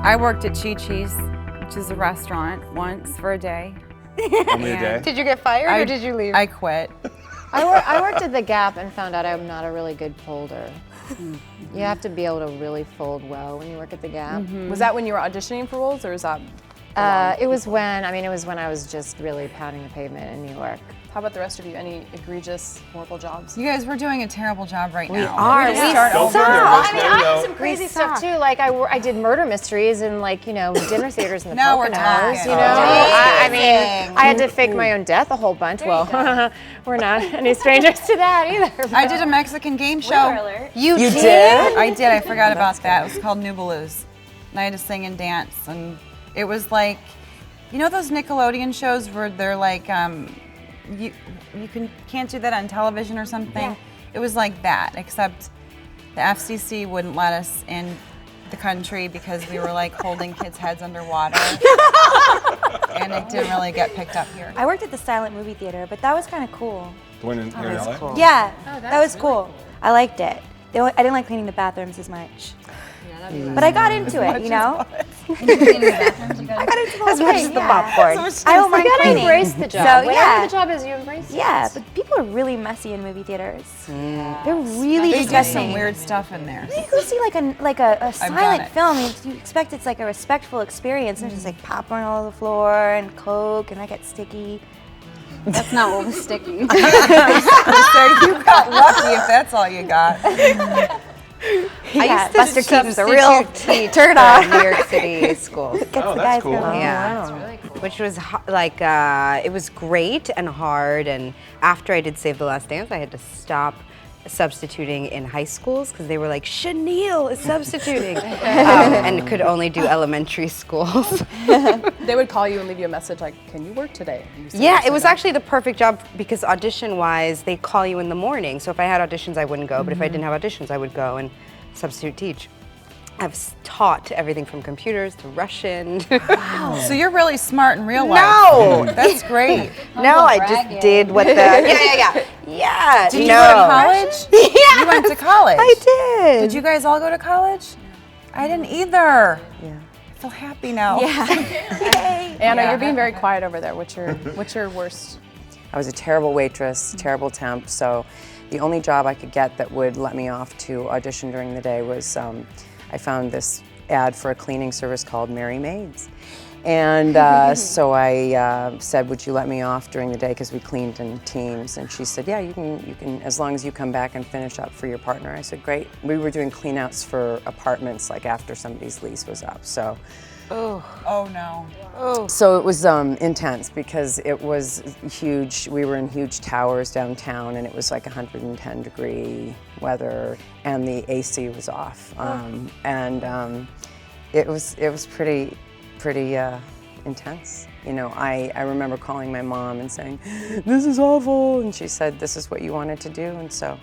I worked at Chi Chi's, which is a restaurant, once for a day. Only a day? Did you get fired or did you leave? I quit. I worked at the Gap and found out I'm not a really good folder. You have to be able to really fold well when you work at the Gap. Was that when you were auditioning for roles, or is that? It was when I was just really pounding the pavement in New York. How about the rest of you? Any egregious, horrible jobs? You guys, we're doing a terrible job right now. We are. We start over. I mean, I have some crazy stuff too. Like I did murder mysteries in dinner theaters in the Now we're Poconos. talking. You know, I mean, I had to fake my own death a whole bunch. Well, we're not any strangers to that either. I did a Mexican game show. You did? I did. I forgot about that. It was called Nubaloo's, and I had to sing and dance, and it was like, you know those Nickelodeon shows where they're like, you can't do that on television or something. Yeah. It was like that, except the FCC wouldn't let us in the country because we were like holding kids' heads underwater, and it didn't really get picked up here. I worked at the silent movie theater, but that was kind of cool. The one in LA? Cool. Yeah, that was really cool. I liked it. I didn't like cleaning the bathrooms as much. But I got into it, you know? I got into the whole as much as the popcorn. I don't mind cleaning. You embrace the job. So, Whatever the job is, you embrace it. Yeah, but people are really messy in movie theaters. They're really They disgusting. do some weird stuff in there. You go see a silent film, you expect it's like a respectful experience, and there's just like popcorn all over the floor and Coke, and I get sticky. That's not what was sticking. So you got lucky if that's all you got. I used to Buster Keaton's a real turn on New York City schools. Oh, that's cool. Yeah, that's really cool. Which was it was great and hard. And after I did Save the Last Dance, I had to stop substituting in high schools because they were like, Chenille is substituting, and could only do elementary schools. They would call you and leave you a message like, "Can you work today?" Yeah, it was actually the perfect job because audition-wise, they call you in the morning. So if I had auditions, I wouldn't go. But if I didn't have auditions, I would go and substitute teach. I've taught everything from computers to Russian. Wow. So you're really smart in real life. No! That's great. No, I just did what the... Yeah. Did you go to college? Yeah. You went to college? I did. Did you guys all go to college? I didn't either. Yeah. I feel happy now. Yeah. Anna, you're being very quiet over there. What's your worst? I was a terrible waitress, terrible temp, so the only job I could get that would let me off to audition during the day was I found this ad for a cleaning service called Merry Maids. And so I said, would you let me off during the day because we cleaned in teams? And she said, yeah, you can, as long as you come back and finish up for your partner. I said, great. We were doing clean outs for apartments like after somebody's lease was up. So. Oh no. Oh. So it was intense because it was huge. We were in huge towers downtown, and it was like 110-degree weather, and the AC was off, it was pretty intense. You know, I remember calling my mom and saying, "This is awful," and she said, "This is what you wanted to do," and so.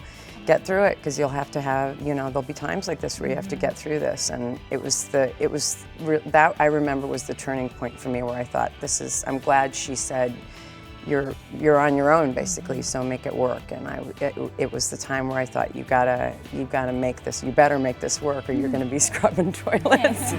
Get through it because you'll have to have, there'll be times like this where you have to get through this, and that I remember was the turning point for me where I thought, I'm glad she said, you're on your own basically, so make it work, and it was the time where I thought you gotta make this, you better make this work or you're gonna be scrubbing toilets.